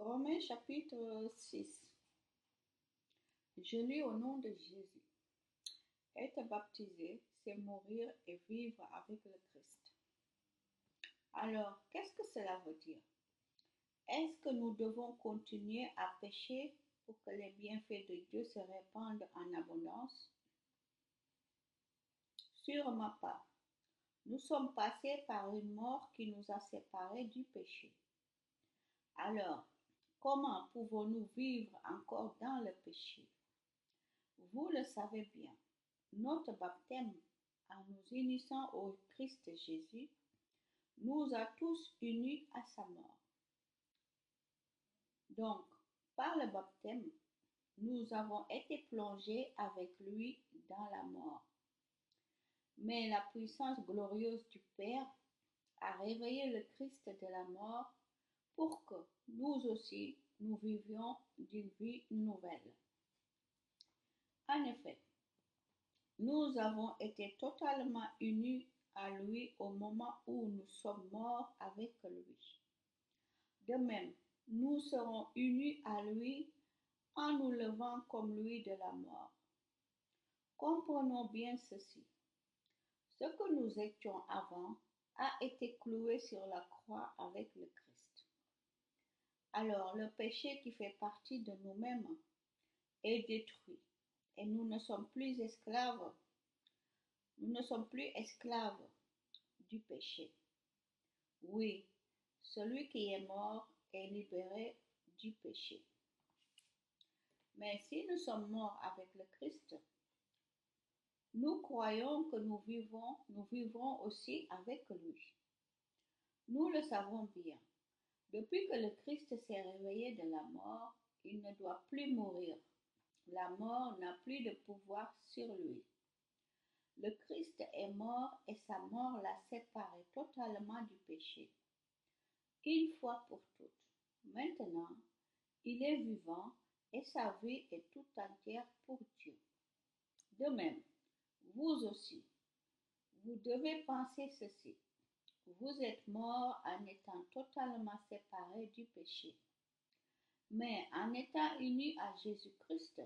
Romains chapitre 6. Je lis au nom de Jésus. Être baptisé, c'est mourir et vivre avec le Christ. Alors, qu'est-ce que cela veut dire? Est-ce que nous devons continuer à pécher pour que les bienfaits de Dieu se répandent en abondance? Sûrement pas. Nous sommes passés par une mort qui nous a séparés du péché. Alors, comment pouvons-nous vivre encore dans le péché? Vous le savez bien, notre baptême, en nous unissant au Christ Jésus, nous a tous unis à sa mort. Donc, par le baptême, nous avons été plongés avec lui dans la mort. Mais la puissance glorieuse du Père a réveillé le Christ de la mort pour que nous aussi, nous vivions d'une vie nouvelle. En effet, nous avons été totalement unis à lui au moment où nous sommes morts avec lui. De même, nous serons unis à lui en nous levant comme lui de la mort. Comprenons bien ceci. Ce que nous étions avant a été cloué sur la croix avec le Christ. Alors le péché qui fait partie de nous-mêmes est détruit et nous ne sommes plus esclaves. Nous ne sommes plus esclaves du péché. Oui, celui qui est mort est libéré du péché. Mais si nous sommes morts avec le Christ, nous croyons que nous vivrons aussi avec lui. Nous le savons bien. Depuis que le Christ s'est réveillé de la mort, il ne doit plus mourir. La mort n'a plus de pouvoir sur lui. Le Christ est mort et sa mort l'a séparé totalement du péché. Une fois pour toutes. Maintenant, il est vivant et sa vie est tout entière pour Dieu. De même, vous aussi, vous devez penser ceci. Vous êtes morts en étant totalement séparés du péché. Mais en étant unis à Jésus-Christ,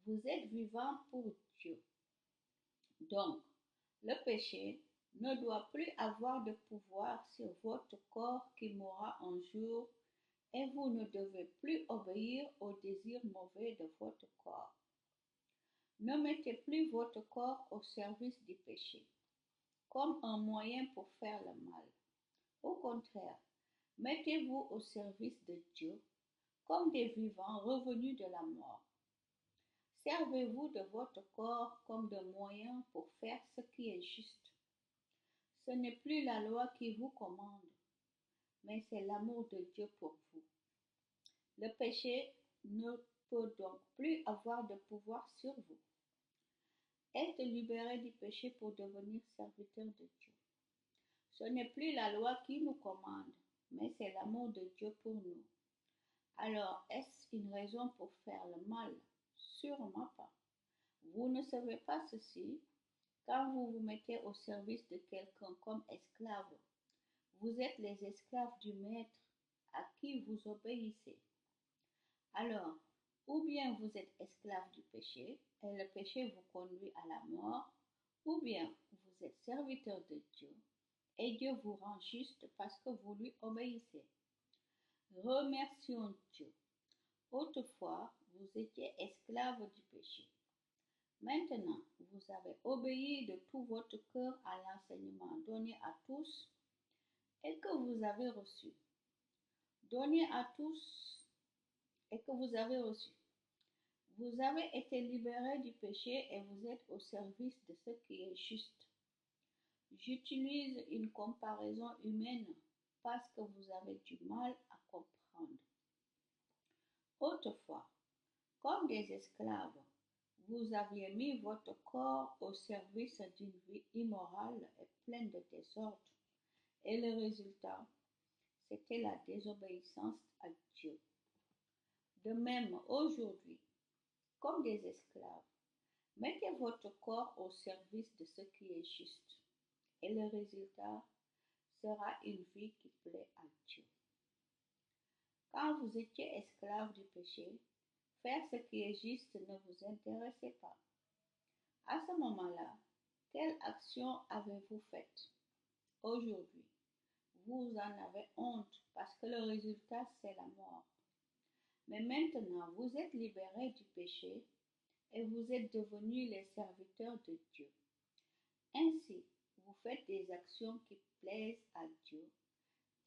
vous êtes vivants pour Dieu. Donc, le péché ne doit plus avoir de pouvoir sur votre corps qui mourra un jour et vous ne devez plus obéir aux désirs mauvais de votre corps. Ne mettez plus votre corps au service du péché, comme un moyen pour faire le mal. Au contraire, mettez-vous au service de Dieu, comme des vivants revenus de la mort. Servez-vous de votre corps comme de moyen pour faire ce qui est juste. Ce n'est plus la loi qui vous commande, mais c'est l'amour de Dieu pour vous. Le péché ne peut donc plus avoir de pouvoir sur vous. Être libéré du péché pour devenir serviteur de Dieu. Ce n'est plus la loi qui nous commande, mais c'est l'amour de Dieu pour nous. Alors, est-ce une raison pour faire le mal? Sûrement pas. Vous ne savez pas ceci quand vous vous mettez au service de quelqu'un comme esclave. Vous êtes les esclaves du maître à qui vous obéissez. Alors, ou bien vous êtes esclave du péché et le péché vous conduit à la mort, ou bien vous êtes serviteur de Dieu et Dieu vous rend juste parce que vous lui obéissez. Remercions Dieu. Autrefois, vous étiez esclaves du péché. Maintenant, vous avez obéi de tout votre cœur à l'enseignement donné à tous et que vous avez reçu. Donné à tous et que vous avez reçu. Vous avez été libérés du péché et vous êtes au service de ce qui est juste. J'utilise une comparaison humaine parce que vous avez du mal à comprendre. Autrefois, comme des esclaves, vous aviez mis votre corps au service d'une vie immorale et pleine de désordre. Et le résultat, c'était la désobéissance à Dieu. De même, aujourd'hui, comme des esclaves, mettez votre corps au service de ce qui est juste. Et le résultat sera une vie qui plaît à Dieu. Quand vous étiez esclave du péché, faire ce qui est juste ne vous intéressait pas. À ce moment-là, quelle action avez-vous faite? Aujourd'hui, vous en avez honte parce que le résultat, c'est la mort. Mais maintenant, vous êtes libérés du péché et vous êtes devenus les serviteurs de Dieu. Ainsi, vous faites des actions qui plaisent à Dieu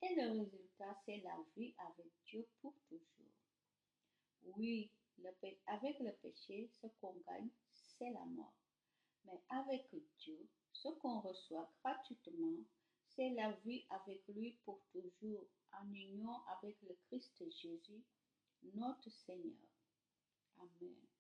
et le résultat, c'est la vie avec Dieu pour toujours. Oui, avec le péché, ce qu'on gagne, c'est la mort. Mais avec Dieu, ce qu'on reçoit gratuitement, c'est la vie avec lui pour toujours, en union avec le Christ Jésus, notre Seigneur. Amen.